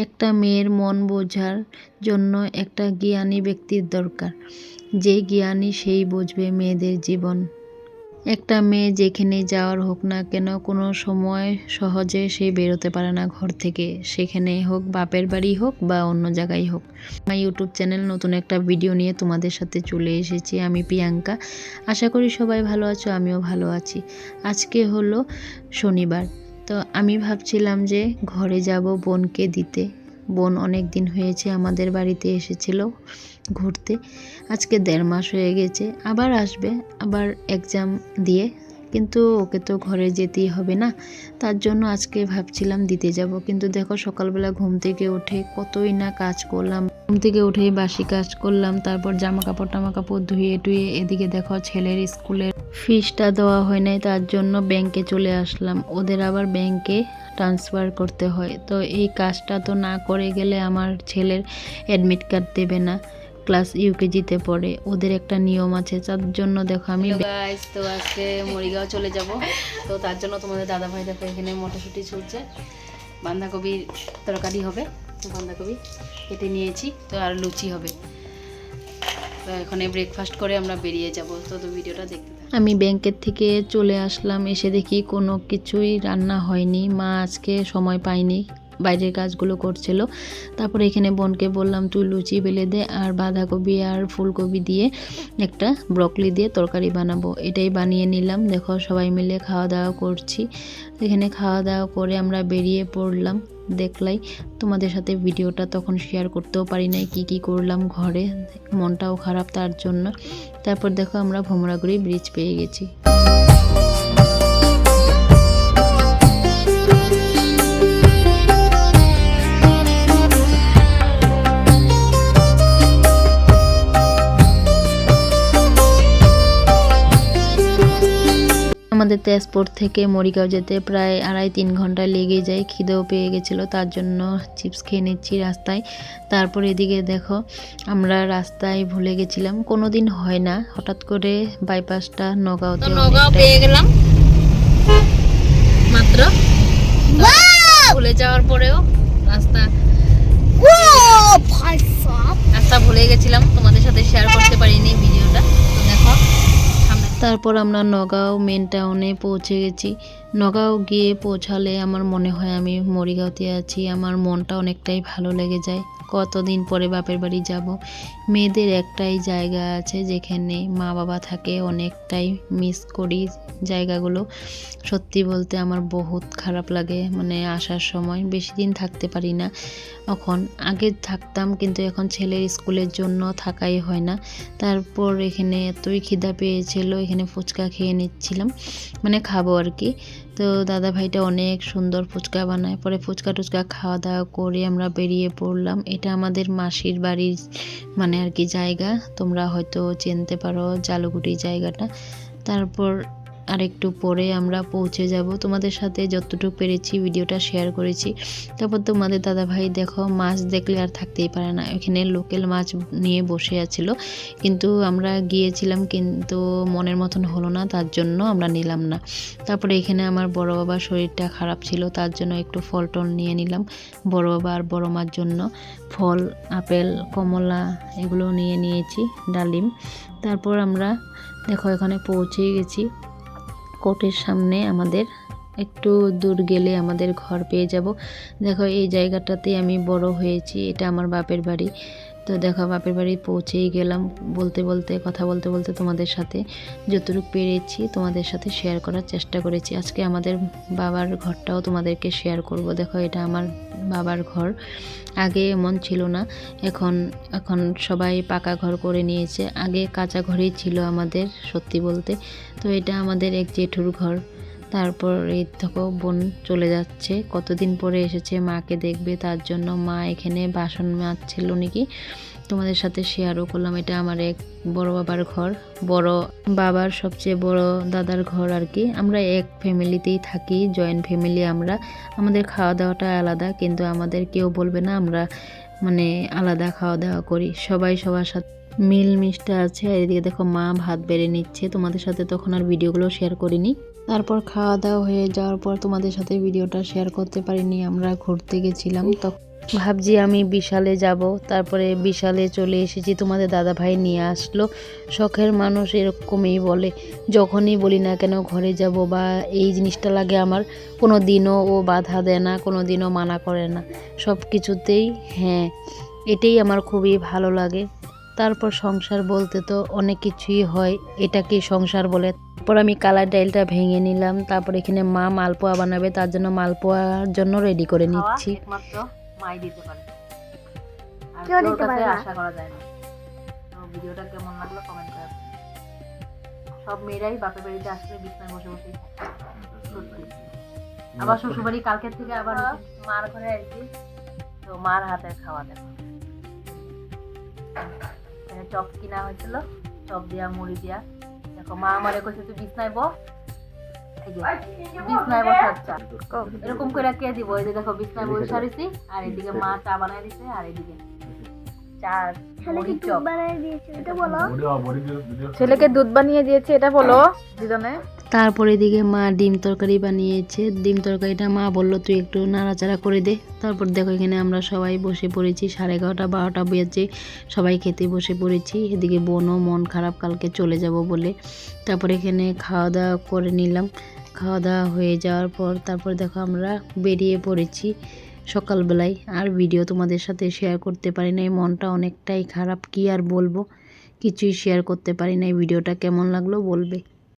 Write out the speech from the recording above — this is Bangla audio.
একটা মেয়ের মন বোঝার জন্য একটা জ্ঞানী ব্যক্তির দরকার। যে জ্ঞানী সেই বুঝবে মেয়েদের জীবন। একটা মেয়ে যেখানে যাওয়ার হোক না কেন কোনো সময় সহজে সে বেরোতে পারে না ঘর থেকে, সেখানে হোক বাপের বাড়ি হোক বা অন্য জায়গায় হোক। আমার ইউটিউব চ্যানেল নতুন একটা ভিডিও নিয়ে তোমাদের সাথে চলে এসেছি। আমি প্রিয়াঙ্কা। আশা করি সবাই ভালো আছো, আমিও ভালো আছি। আজকে হলো শনিবার, তো আমি ভাবছিলাম যে ঘরে যাব বোনকে দিতে। বোন অনেক দিন হয়েছে আমাদের বাড়িতে এসেছিল ঘুরতে। আজকে 1.5 মাস হয়ে গেছে, আবার আসবে, আবার এক্সাম দিয়ে, কিন্তু ওকে তো ঘরে যেতেই হবে না, তার জন্য আজকে ভাবছিলাম দিতে যাব। কিন্তু দেখো সকালবেলা ঘুম থেকে উঠে কতই না কাজ করলাম। ঘুম থেকে উঠেই বাসি কাজ করলাম, তারপর জামা কাপড় ধুয়ে টুয়ে, এদিকে দেখো ছেলের স্কুলের ফিসটা দেওয়া হয় নাই, তার জন্য ব্যাংকে চলে আসলাম। ওদের আবার ব্যাংকে ট্রান্সফার করতে হয়, তো এই কাজটা তো না করে গেলে আমার ছেলের অ্যাডমিট কার্ড দেবে না। ক্লাস ইউকেজিতে পড়ে, ওদের একটা নিয়ম আছে, তার জন্য দেখো আমি তো আজকে মরিগাঁও চলে যাব। তো তার জন্য তোমাদের দাদাভাই দেখো এখানে মটরশুঁটি ছুলছে, বাঁধাকপির তরকারি হবে, তো বাঁধাকপি কেটে নিয়েছি, তো আর লুচি হবে। তো এখানে ব্রেকফাস্ট করে আমরা বেরিয়ে যাব। তো ভিডিওটা দেখতে থাকো। আমি ব্যাংকের থেকে চলে আসলাম, এসে দেখি কোনো কিছুই রান্না হয়নি। মা আজকে সময় পায়নি, বাইরের কাজগুলো করছিল। তারপরে এখানে বোনকে বললাম তুই লুচি বেলে দে, আর বাঁধাকপি আর ফুলকপি দিয়ে একটা ব্রকলি দিয়ে তরকারি বানাবো। এটাই বানিয়ে নিলাম। দেখো সবাই মিলে খাওয়া দাওয়া করছি। এখানে খাওয়া দাওয়া করে আমরা বেরিয়ে পড়লাম। দেখলাই তোমাদের সাথে ভিডিওটা তখন শেয়ার করতেও পারি নাই, কি করলাম ঘরে, মনটাও খারাপ তার জন্য। তারপর দেখো আমরা ভোমরাগুড়ি ব্রিজ পেয়ে গেছি। আমাদের তেজপুর থেকে মরিগাঁও যেতে প্রায় 2.5-3 ঘন্টা লেগে যায়। খিদেও পেয়ে গেছিলো, তার জন্য চিপস খেয়ে নিচ্ছি রাস্তায়। তারপর এদিকে দেখো আমরা রাস্তায় ভুলে গেছিলাম, কোনোদিন হয় না, হঠাৎ করে বাইপাসটা নগাঁওতে পেয়ে গেলাম মাত্র। ভুলে যাওয়ার পরেও রাস্তা ভুলে গেছিলাম, তোমাদের সাথে শেয়ার করতে পারিনি ভিডিওটা। তো দেখো তারপর আমরা নগাঁও মেন টাউনে পৌঁছে গেছি। নগাঁও গিয়ে পৌঁছালে আমার মনে হয় আমি মরিগাঁওতে আছি। আমার মনটা অনেকটাই ভালো লেগে যায়। কতদিন পরে বাপের বাড়ি যাব। মেয়েদের একটাই জায়গা আছে যেখানে মা বাবা থাকে, অনেকটাই মিস করি জায়গাগুলো। সত্যি বলতে আমার বহুত খারাপ লাগে, মানে আসার সময় বেশি দিন থাকতে পারি না। এখন আগে থাকতাম, কিন্তু এখন ছেলের স্কুলের জন্য থাকাই হয় না। তারপর এখানে এতই খিদা পেয়েছিল, এখানে ফুচকা খেয়ে নিচ্ছিলাম, মানে খাবো আর কি। তো দাদা ভাইটা অনেক সুন্দর ফুচকা বানায়। পরে ফুচকা টুচকা খাওয়া দাওয়া করে আমরা বেরিয়ে পড়লাম। এটা আমাদের মাসির বাড়ির মানে আর কি জায়গা, তোমরা হয়তো চিনতে পারো জালুগুটি জায়গাটা। তারপর আরেকটু পরে আমরা পৌঁছে যাব। তোমাদের সাথে যতটুকু পেরেছি ভিডিওটা শেয়ার করেছি। তারপর তোমাদের দাদাভাই দেখো মাছ দেখলে আর থাকতেই পারে না, এখানে লোকাল মাছ নিয়ে বসে আছিল, কিন্তু আমরা গিয়েছিলাম কিন্তু মনের মতন হলো না, তার জন্য আমরা নিলাম না। তারপরে এখানে আমার বড় বাবার শরীরটা খারাপ ছিল, তার জন্য একটু ফল টল নিয়ে নিলাম বড় বাবা আর বড় মার জন্য। ফল, আপেল, কমলা এগুলো নিয়ে নিয়েছি, ডালিম। তারপর আমরা দেখো এখানে পৌঁছে গেছি। কোর্টের সামনে আমাদের একটু দূর গেলে আমাদের ঘর পেয়ে যাব। দেখো এই জায়গাটাতে আমি বড় হয়েছি, এটা আমার বাপের বাড়ি। তো দেখো বাপের বাড়ি পৌঁছেই গেলাম। কথা বলতে বলতে তোমাদের সাথে যতটুকু পেরেছি তোমাদের সাথে শেয়ার করার চেষ্টা করেছি। আজকে আমাদের বাবার ঘরটাও তোমাদেরকে শেয়ার করব। দেখো এটা আমার বাবার ঘর, আগে এমন ছিল না, এখন সবাই পাকা ঘর করে নিয়েছে। আগে কাঁচা ঘরেই ছিল আমাদের, সত্যি বলতে। তো এটা আমাদের এক জেঠুর ঘর। তারপর এই দেখো বোন চলে যাচ্ছে, কতদিন পরে এসেছে, মাকে দেখবে, তার জন্য মা এখানে বাসন মাজছিল নাকি, তোমাদের সাথে শেয়ারও করলাম। এটা আমার এক বড় বাবার ঘর, বড় বাবার সবচেয়ে বড় দাদার ঘর আর কি। আমরা এক ফ্যামিলিতেই থাকি, জয়েন্ট ফ্যামিলি। আমাদের খাওয়া দাওয়াটা আলাদা, কিন্তু আমাদের কেউ বলবে না আমরা মানে আলাদা খাওয়া দাওয়া করি, সবাই সবার সাথে মিল মিশটা আছে। আর এদিকে দেখো মা ভাত বেড়ে নিচ্ছে, তোমাদের সাথে তখন আর ভিডিওগুলো শেয়ার করিনি। তারপর খাওয়া দাওয়া হয়ে যাওয়ার পর তোমাদের সাথে ভিডিওটা শেয়ার করতে পারিনি, আমরা ঘুরতে গেছিলাম। তখন ভাবছি আমি বিশালে যাব, তারপরে বিশালে চলে এসেছি, তোমাদের দাদা ভাই নিয়ে আসলো। শখের মানুষ এরকমই বলে, যখনই বলি না কেন ঘরে যাব বা এই জিনিসটা লাগে আমার, কোনো দিনও ও বাধা দেয় না, কোনো দিনও মানা করে না, সব কিছুতেই হ্যাঁ। এটাই আমার খুবই ভালো লাগে। তারপর সংসার বলতে তো অনেক কিছুই হয়, এটাকে সংসার বলে। তারপর আমি কালার ডালটা ভেঙে নিলাম, তারপর এখানে মা মালপোয়া বানাবে, তার জন্য মালপোয়ার জন্য রেডি করে নিচ্ছি। একমাত্র মাই দিতে পারে, আর কেউ কাছে আশা করা যায় না। তো ভিডিওটা কেমন লাগলো কমেন্ট করে। সব মেয়েরাই বাপের বাড়িতে আসলে বিছানায় বসে বসেই সত্যি। আবার শ্বশুরবাড়ি কালকের থেকে আবার মার ঘরে আসছি, তো মার হাতের খাওয়া দেখো। চপ কিনা হয়েছিল, চপ দিয়া মুড়ি দিয়া। দেখো মা আমারে কইছে তুই বিছনায় বস, এই যে বিছনায় বসার চা এরকম করে কে দিব। এই যে দেখো বিছনায় বসে রইছি, আর এদিকে মা চা বানায় দিছে, আর এদিকে চা মুড়ি চপ বানায় দিয়েছে। এটা বলো ছেলেকে দুধ বানিয়ে দিয়েছে, এটা বলো দুজনে। তারপর এদিকে মা ডিম তরকারি বানিয়েছে, ডিম তরকারিটা মা বললো তুই একটু নাড়াচাড়া করে দে। তারপর দেখো এখানে আমরা সবাই বসে পড়েছি, 11:30 12টা বেজে সবাই খেতে বসে পড়েছি। এদিকে বোনও মন খারাপ কালকে চলে যাব বলে। তারপর এখানে খাওয়া দাওয়া করে নিলাম। খাওয়া দাওয়া হয়ে যাওয়ার পর তারপর দেখো আমরা বেরিয়ে পড়েছি সকালবেলায়। আর ভিডিও তোমাদের সাথে শেয়ার করতে পারি নাই, মনটা অনেকটাই খারাপ, কি আর বলবো, কিছুই শেয়ার করতে পারি নাই। ভিডিওটা কেমন লাগলো বলবে।